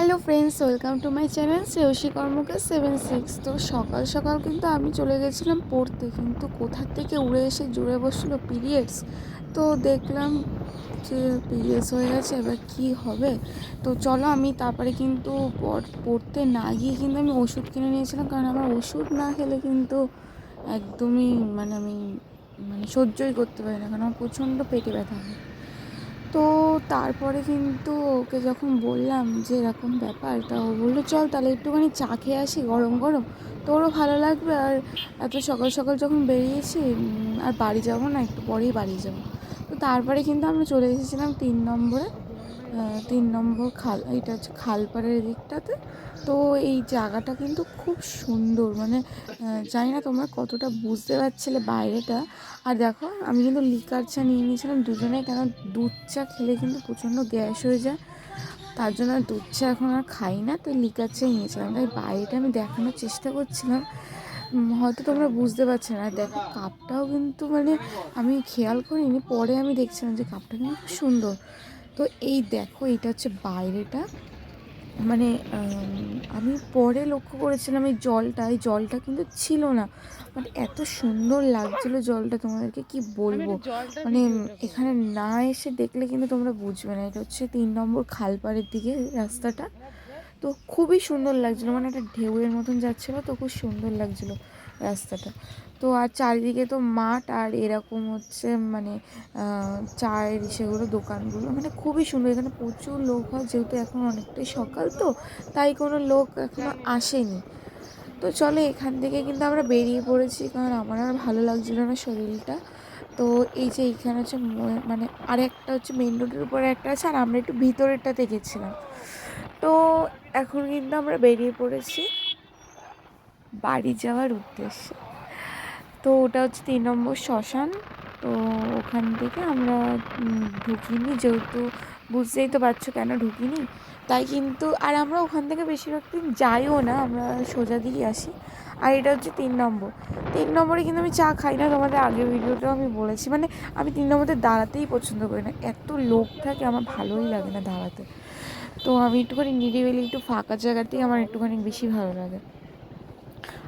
Hello friends, welcome to my channel Shreyasi Karmakar 76। তো সকাল সকাল কিন্তু আমি চলে গেছিলাম পড়তে, কিন্তু কোথার থেকে উড়ে এসে জুড়ে বসলো পিরিয়ডস। তো দেখলাম যে পিরিয়ডস হয়ে গেছে, এবার কি হবে। তো চলো আমি তারপরে কিন্তু পড়তে না গিয়ে কিন্তু আমি ওষুধ কিনে নিয়েছিলাম, কারণ আমার ওষুধ না খেলে কিন্তু একদমই আমি সহ্যই করতে পারি না, কারণ আমার প্রচণ্ড পেটে ব্যথা হয়। তো তারপরে কিন্তু ওকে যখন বললাম যে এরকম ব্যাপার, তা ও বললো চল তাহলে একটুখানি চা খেয়ে আসি গরম গরম, তোরও ভালো লাগবে। আর এত সকাল সকাল যখন বেরিয়েছি আর বাড়ি যাব না, একটু পরেই বাড়ি যাব। তো তারপরে কিন্তু আমরা চলে এসেছিলাম 3 নম্বরে, 3 নম্বর খাল, এটা হচ্ছে খালপাড়ের দিকটাতে। তো এই জায়গাটা কিন্তু খুব সুন্দর, জানি না তোমরা কতটা বুঝতে পারছিলে বাইরেটা। আর দেখো আমি কিন্তু লিকার চা নিয়ে নিয়েছিলাম দুজনে, কেন দুধ চা খেলে কিন্তু প্রচণ্ড গ্যাস হয়ে যায়, তার জন্য আর দুধ চা এখন আর খাই না, তাই লিকার চা নিয়েছিলাম। তাই বাইরেটা আমি দেখানোর চেষ্টা করছিলাম, হয়তো তোমরা বুঝতে পারছো না। দেখো কাপটাও কিন্তু আমি খেয়াল করিনি, পরে আমি দেখছিলাম যে কাপটা কিন্তু খুব সুন্দর। তো এই দেখো এইটা হচ্ছে বাইরেটা, মানে আমি পরে লক্ষ্য করেছিলাম এই জলটা কিন্তু ছিল না, বাট এত সুন্দর লাগছিল জলটা, তোমাদেরকে কি বলবো। এখানে না এসে দেখলে কিন্তু তোমরা বুঝবে না। এটা হচ্ছে 3 নম্বর খালপাড়ের দিকে রাস্তাটা। তো খুবই সুন্দর লাগছিলো, একটা ঢেউয়ের মতন যাচ্ছিলো, তো খুব সুন্দর লাগছিলো রাস্তাটা। তো আর চারিদিকে তো মাঠ, আর এরকম হচ্ছে চায়ের সেগুলো দোকানগুলো, খুবই সুন্দর। এখানে প্রচুর লোক হয়, যেহেতু এখন অনেকটাই সকাল, তো তাই কোনো লোক এখনো আসেনি। তো চলো এখান থেকে কিন্তু আমরা বেরিয়ে পড়েছি, কারণ আমার আর ভালো লাগছিলো না শরীরটা। তো এই যে এইখানে হচ্ছে আরেকটা হচ্ছে মেন রোডের উপরে একটা আছে, আর আমরা একটু ভিতরেরটাতে গেছিলাম। তো এখন কিন্তু আমরা বেরিয়ে পড়েছি বাড়ি যাওয়ার উদ্দেশ্যে। তো ওটা হচ্ছে 3 নম্বর শ্মশান। তো ওখান থেকে আমরা ঢুকিনি, যেহেতু বুঝতেই তো পারছো কেন ঢুকিনি। তাই কিন্তু আর আমরা ওখান থেকে বেশিরভাগ দিন যাইও না, আমরা সোজা দিয়েই আসি। আর এটা হচ্ছে 3 নম্বর। 3 নম্বরে কিন্তু আমি চা খাই না, তোমাদের আগের ভিডিওটাও আমি বলেছি, আমি 3 নম্বরে দাঁড়াতেই পছন্দ করি না, এত লোক থাকে আমার ভালোই লাগে না দাঁড়াতে। তো আমি একটুখানি নিরিবিলি একটু ফাঁকা জায়গাতেই আমার একটুখানি বেশি ভালো লাগে।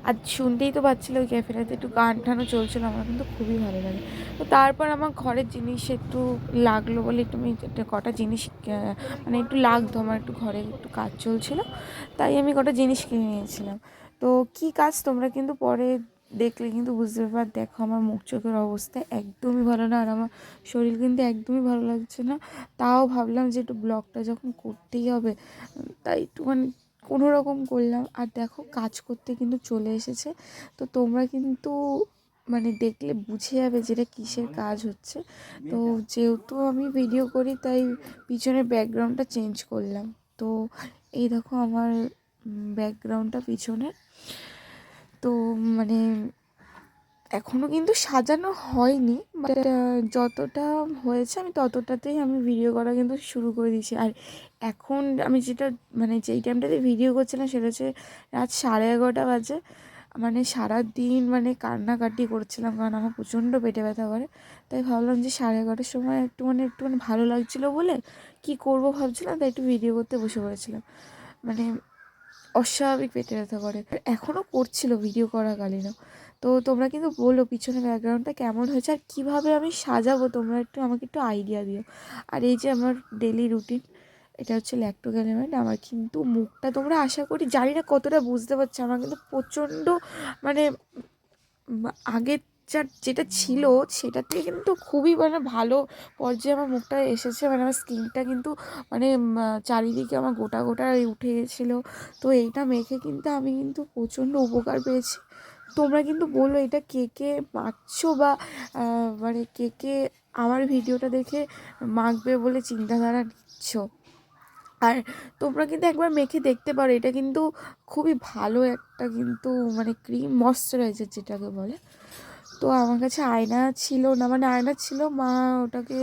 আর শুনতেই তো পাচ্ছিলো ওই ক্যাফেটাতে একটু গান টানও চলছিলো, আমার কিন্তু খুবই ভালো লাগে। তো তারপর আমার ঘরের জিনিস একটু লাগলো বলে একটু আমি একটা কটা জিনিস একটু লাগতো, আমার একটু ঘরে একটু কাজ চলছিলো, তাই আমি কটা জিনিস কিনে নিয়েছিলাম। তো কি কাজ তোমরা কিন্তু পরে দেখলে কিন্তু বুঝতে পারবে। দেখো আমার মুখ চোখের অবস্থা একদমই ভালো না, আর আমার শরীর কিন্তু একদমই ভালো লাগছে না। তাও ভাবলাম যে একটু ব্লগটা যখন করতেই হবে, তাই একটুখানি কোনো রকম করলাম। আর দেখো কাজ করতে কিন্তু চলে এসেছে, তো তোমরা কিন্তু দেখলে বুঝে যাবে যেটা কিসের কাজ হচ্ছে। তো যেহেতু আমি ভিডিও করি, তাই পিছনের ব্যাকগ্রাউন্ডটা চেঞ্জ করলাম। তো এই দেখো আমার ব্যাকগ্রাউন্ডটা পিছনে। তো মানে এখনও কিন্তু সাজানো হয়নি, বাট যতটা হয়েছে আমি ততটাতেই আমি ভিডিও করা কিন্তু শুরু করে দিয়েছি। আর এখন আমি যেটা যেই টাইমটাতে ভিডিও করছিলাম সেটা হচ্ছে রাত 11:30 বাজে। সারাদিন কান্নাকাটি করছিলাম, কারণ আমার প্রচণ্ড পেটে ব্যথা করে। তাই ভাবলাম যে 11:30টার সময় একটুখানি ভালো লাগছিলো বলে কি করব ভাবছিলাম, তাই একটু ভিডিও করতে বসে পড়েছিলাম। অস্বাভাবিক পেটে ব্যথা করে, এখনও করছিল ভিডিও করাকালীনও। তো তোমরা কিন্তু বলো পিছনে ব্যাকগ্রাউন্ডটা কেমন হয়েছে আর কীভাবে আমি সাজাবো, তোমরা আমাকে একটু আইডিয়া দিও। আর এই যে আমার ডেলি রুটিন, এটা হচ্ছে ল্যাক্টোগ্যালিমেন্ট। আমার কিন্তু মুখটা তোমরা আশা করি জানি না কতটা বুঝতে পারছো, আমার কিন্তু প্রচণ্ড মানে আগের যেটা ছিল সেটার থেকে কিন্তু খুবই ভালো পর্যায়ে আমার মুখটা এসেছে। আমার স্কিনটা কিন্তু চারিদিকে আমার গোটা গোটা উঠে গেছিলো। তো এইটা মেখে কিন্তু আমি কিন্তু প্রচণ্ড উপকার পেয়েছি। তোমরা কিন্তু বলো এটা কে কে মাখছো, বা কে কে আমার ভিডিওটা দেখে মাখবে বলে চিন্তাধারা নিচ্ছ। আর তোমরা কিন্তু একবার মেখে দেখতে পারো, এটা কিন্তু খুবই ভালো একটা কিন্তু ক্রিম, ময়শ্চারাইজার যেটাকে বলে। তো আমার কাছে আয়না ছিল না, আয়না ছিল, মা ওটাকে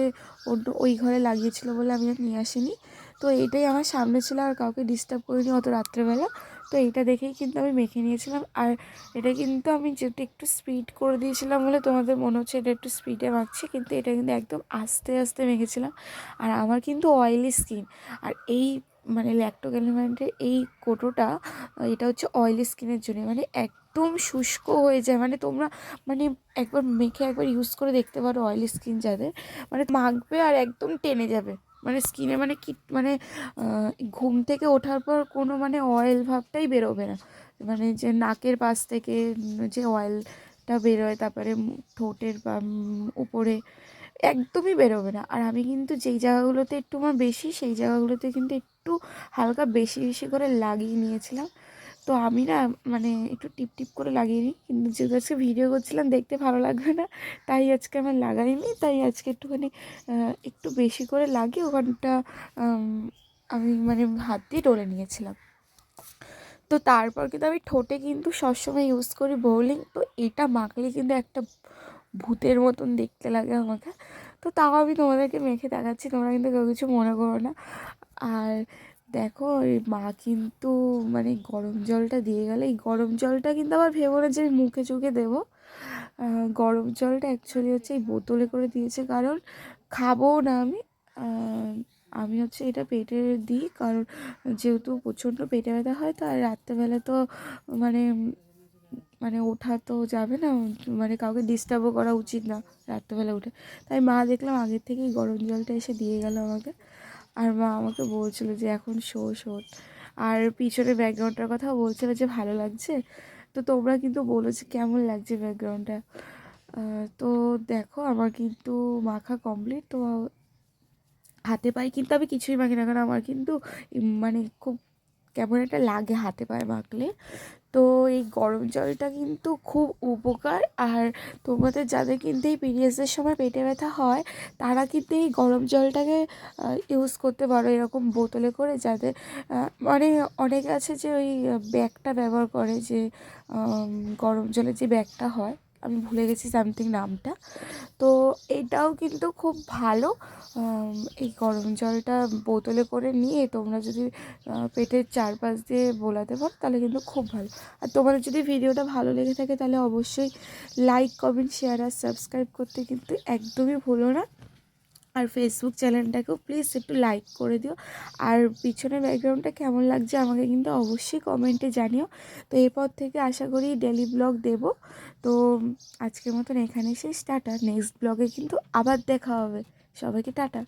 ওই ঘরে লাগিয়েছিল বলে আমি আর নিয়ে আসিনি। তো এইটাই আমার সামনে ছিল, আর কাউকে ডিস্টার্ব করিনি অত রাত্রেবেলা। তো এইটা দেখেই কিন্তু আমি মেখে নিয়েছিলাম। আর এটা কিন্তু আমি যেটা একটু স্পিড করে দিয়েছিলাম বলে তোমাদের মনে হচ্ছে এটা একটু স্পিডে মাখছি, কিন্তু এটা কিন্তু একদম আস্তে আস্তে মেখেছিলাম। আর আমার কিন্তু অয়েলি স্কিন, আর এই মানে ল্যাক্টোগ্যালিমারের এই কোটোটা, এটা হচ্ছে অয়েলি স্কিনের জন্য, মানে একদম শুষ্ক হয়ে যায়। মানে তোমরা মানে একবার মেখে একবার ইউজ করে দেখতে পারো অয়েলি স্কিন যাদের, মানে মাখবে আর একদম টেনে যাবে মানে স্কিনে, মানে কি মানে ঘুম থেকে ওঠার পর কোনো মানে অয়েল ভাবটাই বেরোবে না। মানে যে নাকের পাশ থেকে যে অয়েলটা বেরোয়, তারপরে ঠোঁটের বা উপরে একদমই বেরোবে না। আর আমি কিন্তু যেই জায়গাগুলোতে একটু আমার বেশি, সেই জায়গাগুলোতে কিন্তু একটু হালকা বেশি বেশি করে লাগিয়ে নিয়েছিলাম। তো আমি না মানে একটু টিপ টিপ করে লাগিয়ে নিই, কিন্তু যেহেতু আজকে ভিডিও করছিলাম দেখতে ভালো লাগবে না, তাই আজকে আমার লাগাইনি। তাই আজকে একটুখানি একটু বেশি করে লাগিয়ে ওখানটা আমি মানে হাত দিয়ে ডলে নিয়েছিলাম। তো তারপর কিন্তু আমি ঠোঁটে কিন্তু সবসময় ইউজ করি বোলিং। তো এটা মাখলে কিন্তু একটা ভূতের মতন দেখতে লাগে আমাকে। তো তাও আমি তোমাদেরকে মেখে দেখাচ্ছি, তোমরা কিন্তু কেউ কিছু মনে করো না। আর দেখো এই মা কিন্তু মানে গরম জলটা দিয়ে গেলে, এই গরম জলটা কিন্তু আবার ভেবো না যে আমি মুখে চুখে দেবো। গরম জলটা অ্যাকচুয়ালি হচ্ছে এই বোতলে করে দিয়েছে, কারণ খাবো না আমি। আমি হচ্ছে এটা পেটে দিই, কারণ যেহেতু প্রচণ্ড পেটে ব্যথা হয়, তো আর রাত্রেবেলা তো মানে মানে ওঠা তো যাবে না, মানে কাউকে ডিস্টার্বও করা উচিত না রাত্রেবেলা উঠে। তাই মা দেখলাম আগের থেকেই গরম জলটা এসে দিয়ে গেল আমাকে। আর মা আমাকে বলছিল যে এখন শোন। আর পিছনে ব্যাকগ্রাউন্ডটার কথাও বলছিল যে ভালো লাগছে। তো তোমরা কিন্তু বলো যে কেমন লাগছে ব্যাকগ্রাউন্ডটা। তো দেখো আমার কিন্তু মাখা কমপ্লিট। তো হাতে পায়ে কিন্তু আমি কিছুই মাখি না, কারণ আমার কিন্তু মানে খুব কেমন একটা লাগে হাতে পায়ে মাখলে। তো এই গরম জলটা কিন্তু খুব উপকার। আর তোমাদের যাদের কিন্তু এই পিরিয়ডসের সময় পেটে ব্যথা হয়, তারা কিন্তু এই গরম জলটাকে ইউজ করতে পারো এরকম বোতলে করে। যাদের মানে অনেকে আছে যে ওই ব্যাগটা ব্যবহার করে, যে গরম জলের যে ব্যাগটা হয়, আমি ভুলে গেছি সামথিং নামটা। তো এটাও কিন্তু খুব ভালো। এই গরম জলটা বোতলে করে নিয়ে তোমরা যদি পেটের চারপাশ দিয়ে বোলাতে পারো তাহলে কিন্তু খুব ভালো। আর তোমাদের যদি ভিডিওটা ভালো লেগে থাকে তাহলে অবশ্যই লাইক, কমেন্ট, শেয়ার আর সাবস্ক্রাইব করতে কিন্তু একদমই ভুলো না। আর ফেসবুক চ্যানেলটাকেও প্লিজ একটু লাইক করে দিও। আর পিছনের ব্যাকগ্রাউন্ডটা কেমন লাগছে আমাকে কিন্তু অবশ্যই কমেন্টে জানিও। তো এরপর থেকে আশা করি ডেলি ব্লগ দেব। তো আজকের মতন এখানে শেষ, টাটা। নেক্সট ব্লগে কিন্তু আবার দেখা হবে। সবাইকে টাটা।